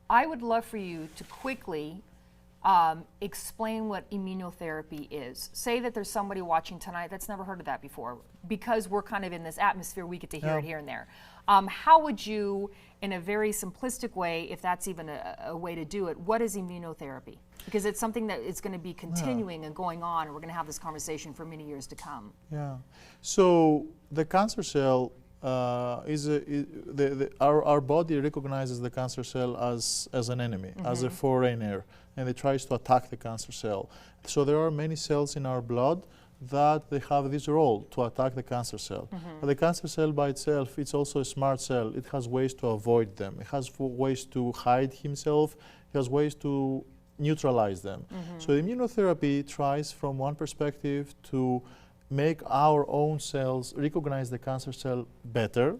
I would love for you to quickly explain what immunotherapy is. Say that there's somebody watching tonight that's never heard of that before. Because we're kind of in this atmosphere, we get to hear it here and there. How would you, in a very simplistic way, if that's even a way to do it, what is immunotherapy? Because it's something that is going to be continuing and going on, and we're going to have this conversation for many years to come. Yeah. So the cancer cell our body recognizes the cancer cell as an enemy, as a foreigner, and it tries to attack the cancer cell. So there are many cells in our blood that they have this role to attack the cancer cell. But the cancer cell by itself, it's also a smart cell. It has ways to avoid them. It has ways to hide himself. It has ways to neutralize them. So immunotherapy tries from one perspective to make our own cells recognize the cancer cell better,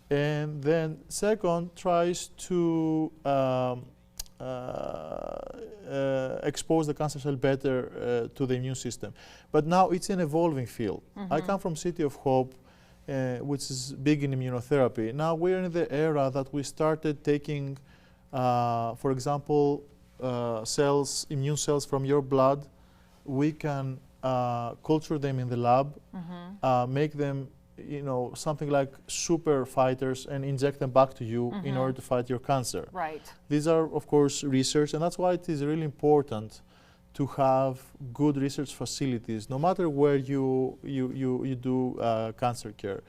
and then second tries to expose the cancer cell better to the immune system. But now it's an evolving field. I come from City of Hope, which is big in immunotherapy. Now we're in the era that we started taking, for example, immune cells from your blood. We can culture them in the lab, make them, something like super fighters, and inject them back to you in order to fight your cancer. Right. These are, of course, research, and that's why it is really important to have good research facilities, no matter where you do cancer care.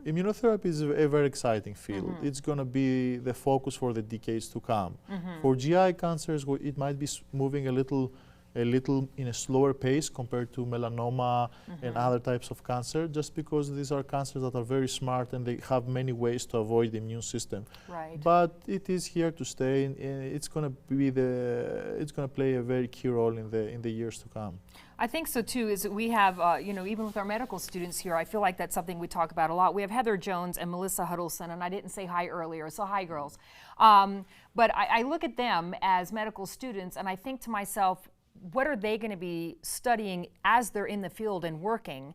Immunotherapy is a very exciting field. It's going to be the focus for the decades to come. For GI cancers, it might be moving a little in a slower pace compared to melanoma and other types of cancer, just because these are cancers that are very smart and they have many ways to avoid the immune system. Right. But it is here to stay, and it's going to play a very key role in the years to come. I think so too. Is that we have, even with our medical students here, I feel like that's something we talk about a lot. We have Heather Jones and Melissa Huddleston, and I didn't say hi earlier, so hi, girls. But I look at them as medical students, and I think to myself, what are they going to be studying as they're in the field and working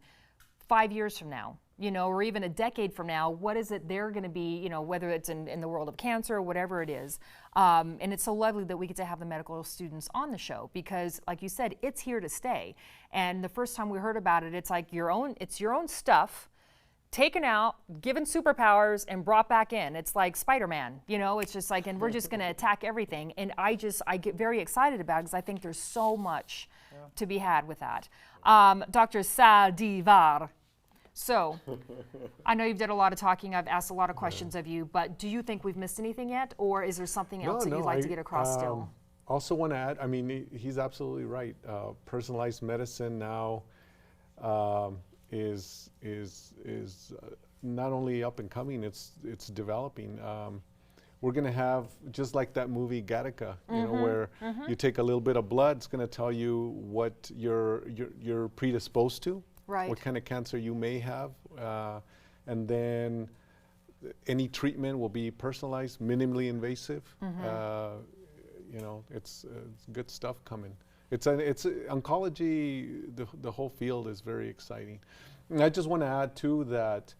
5 years from now? or even a decade from now, what is it they're going to be, whether it's in the world of cancer or whatever it is. And it's so lovely that we get to have the medical students on the show because, like you said, it's here to stay. And the first time we heard about it, it's like it's your own stuff, taken out, given superpowers, and brought back in. It's like Spider-Man, it's just like, and we're just going to attack everything. And I get very excited about it because I think there's so much to be had with that. Dr. Sadivar, so I know you've done a lot of talking. I've asked a lot of questions of you, but do you think we've missed anything yet? Or is there something else that you'd like to get across still? Also want to add, he's absolutely right. Personalized medicine now is not only up and coming, it's developing. We're going to have, just like that movie Gattaca, where you take a little bit of blood, it's going to tell you what you're predisposed to, right, what kind of cancer you may have, and then any treatment will be personalized, minimally invasive. It's good stuff coming. It's oncology. The whole field is very exciting. And I just want to add too that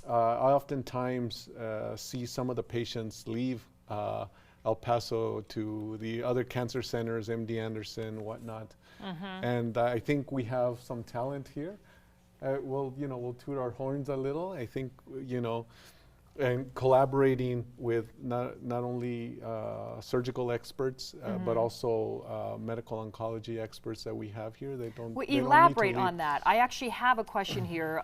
I oftentimes see some of the patients leave El Paso to the other cancer centers, MD Anderson, whatnot. And I think we have some talent here. We'll toot our horns a little. I think, and collaborating with not only surgical experts, but also medical oncology experts that we have here. They don't elaborate on that. I actually have a question here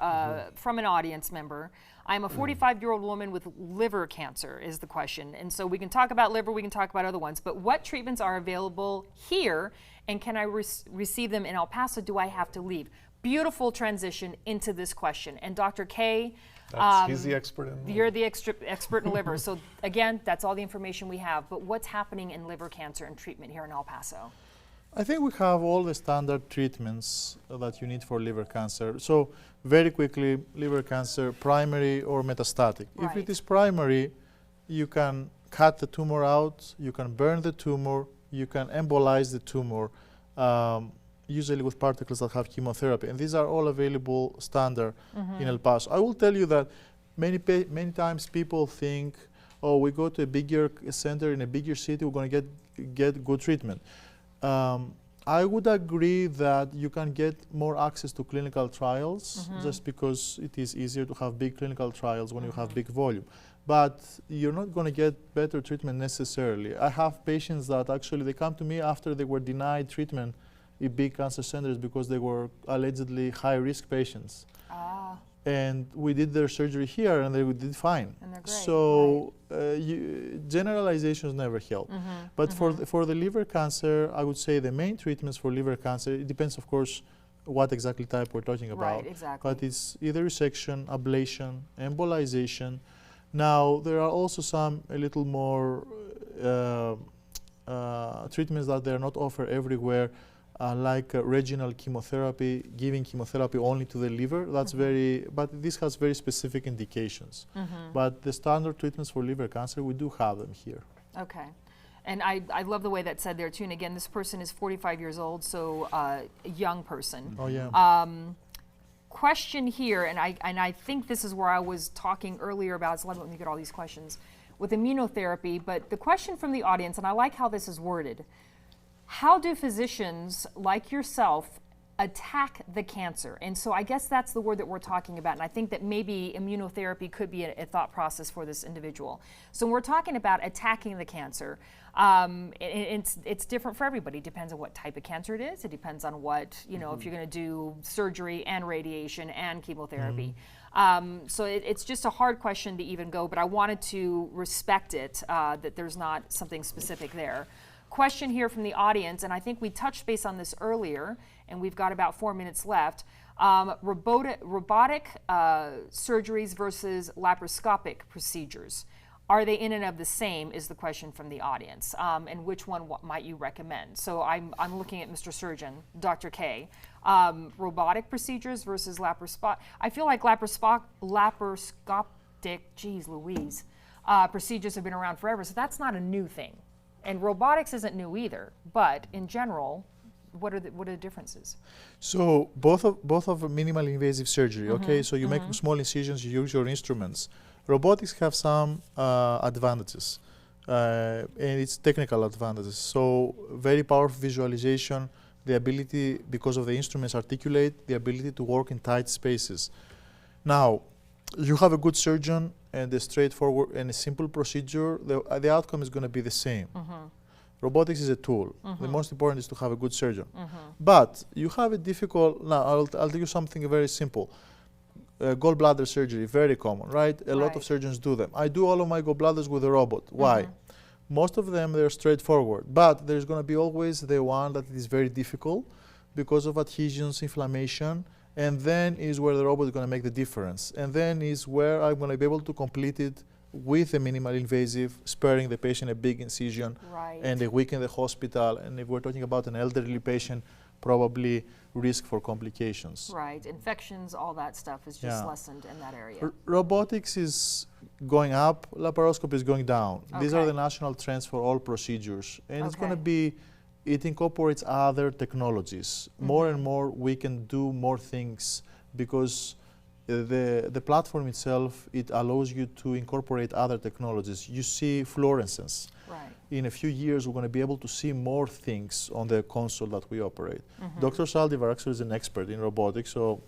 from an audience member. I'm a 45-year-old woman with liver cancer is the question. And so we can talk about liver, we can talk about other ones, but what treatments are available here and can I receive them in El Paso? Do I have to leave? Beautiful transition into this question. And Dr. K, he's the expert in liver. You're the expert in liver. So again, that's all the information we have. But what's happening in liver cancer and treatment here in El Paso? I think we have all the standard treatments that you need for liver cancer. So very quickly, liver cancer, primary or metastatic. Right. If it is primary, you can cut the tumor out, you can burn the tumor, you can embolize the tumor, usually with particles that have chemotherapy. And these are all available standard in El Paso. I will tell you that many times people think, oh, we go to a bigger center in a bigger city, we're going to get good treatment. I would agree that you can get more access to clinical trials just because it is easier to have big clinical trials when you have big volume. But you're not going to get better treatment necessarily. I have patients that actually they come to me after they were denied treatment in big cancer centers because they were allegedly high-risk patients. And we did their surgery here and they did fine. And they're great. So generalizations never help. But for the liver cancer, I would say the main treatments for liver cancer, it depends of course what exactly type we're talking about. Right, exactly. But it's either resection, ablation, embolization. Now there are also some a little more treatments that they're not offered everywhere. Like regional chemotherapy, giving chemotherapy only to the liver, that's but this has very specific indications. But the standard treatments for liver cancer, we do have them here. Okay. And I love the way that's said there too. And again, this person is 45 years old, so a young person. Oh yeah. Question here, and I think this is where I was talking earlier about, so let me get all these questions, with immunotherapy, but the question from the audience, and I like how this is worded, how do physicians like yourself attack the cancer? And so I guess that's the word that we're talking about, and I think that maybe immunotherapy could be a thought process for this individual. So when we're talking about attacking the cancer, it's different for everybody. It depends on what type of cancer it is. It depends on what, if you're going to do surgery and radiation and chemotherapy. So it's just a hard question to even go, but I wanted to respect it, that there's not something specific there. Question here from the audience, and I think we touched base on this earlier, and we've got about 4 minutes left. Robotic surgeries versus laparoscopic procedures. Are they in and of the same is the question from the audience, and which one might you recommend? So I'm looking at Mr. Surgeon, Dr. K. Robotic procedures versus laparoscopic. I feel like laparoscopic, geez Louise, procedures have been around forever, so that's not a new thing. And robotics isn't new either, but in general, what are the differences? So both of minimally invasive surgery. Okay, so you make small incisions, you use your instruments. Robotics have some advantages, and it's technical advantages. So very powerful visualization, the ability, because of the instruments articulate, the ability to work in tight spaces. Now, you have a good surgeon and a straightforward and a simple procedure, the outcome is going to be the same. Robotics is a tool. The most important is to have a good surgeon. But you have a difficult, now I'll tell you something very simple. Gallbladder surgery, very common, right? A lot of surgeons do them. I do all of my gallbladders with a robot. Why? Most of them, they're straightforward, but there's going to be always the one that is very difficult because of adhesions, inflammation, and then is where the robot is going to make the difference. And then is where I'm going to be able to complete it with a minimal invasive, sparing the patient a big incision and a week in the hospital. And if we're talking about an elderly patient, probably risk for complications. Right, infections, all that stuff is just lessened in that area. Robotics is going up, laparoscopy is going down. These are the national trends for all procedures. And it's going to be, it incorporates other technologies. More and more we can do more things because the platform itself, it allows you to incorporate other technologies. You see fluorescence. In a few years, we're going to be able to see more things on the console that we operate. Dr. Saldivar actually is an expert in robotics, so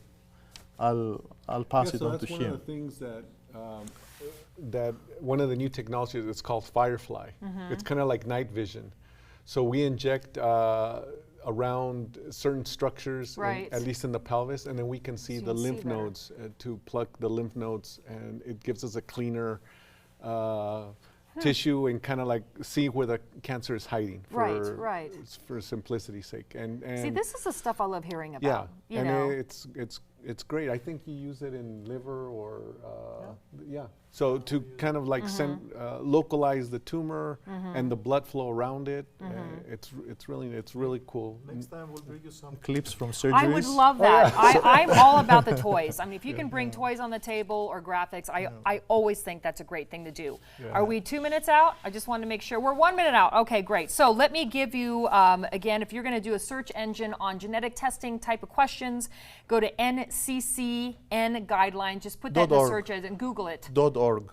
I'll pass it on to him. One of the things that one of the new technologies is called Firefly. It's kind of like night vision. So we inject around certain structures, at least in the pelvis, and then we can see the lymph nodes to pluck the lymph nodes, and it gives us a cleaner tissue and kind of like see where the cancer is hiding for simplicity's sake. And see, this is the stuff I love hearing about. Yeah, and it's great. I think you use it in liver or so to kind of like localize the tumor and the blood flow around it. It's really cool. Next time we'll bring you some clips from surgeries. I would love that. I'm all about the toys. I mean, if you can bring toys on the table or graphics, I always think that's a great thing to do. Are we 2 minutes out? I just wanted to make sure. We're 1 minute out. Okay, great. So let me give you, again, if you're going to do a search engine on genetic testing type of questions, go to NCCN guideline. Just put that in the search engine and Google it. .org.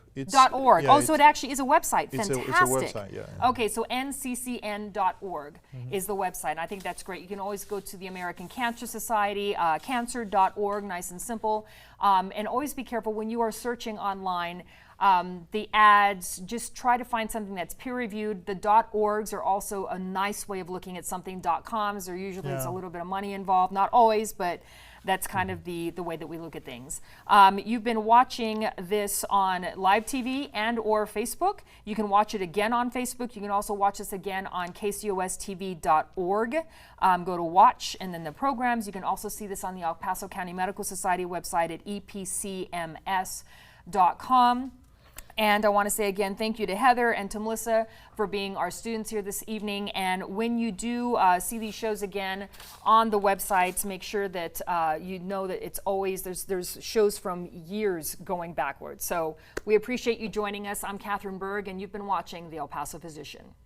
.org. So it actually is a website. Fantastic. It's a website, Okay, so nccn.org is the website. I think that's great. You can always go to the American Cancer Society, cancer.org, nice and simple. And always be careful when you are searching online. The ads, just try to find something that's peer-reviewed. The .orgs are also a nice way of looking at something. .coms are usually it's a little bit of money involved, not always, but that's kind of the way that we look at things. You've been watching this on live TV and or Facebook. You can watch it again on Facebook. You can also watch this again on kcostv.org. Go to watch and then the programs. You can also see this on the El Paso County Medical Society website at epcms.com. And I want to say again, thank you to Heather and to Melissa for being our students here this evening. And when you do see these shows again on the websites, make sure that you know that it's always, there's shows from years going backwards. So we appreciate you joining us. I'm Catherine Berg, and you've been watching The El Paso Physician.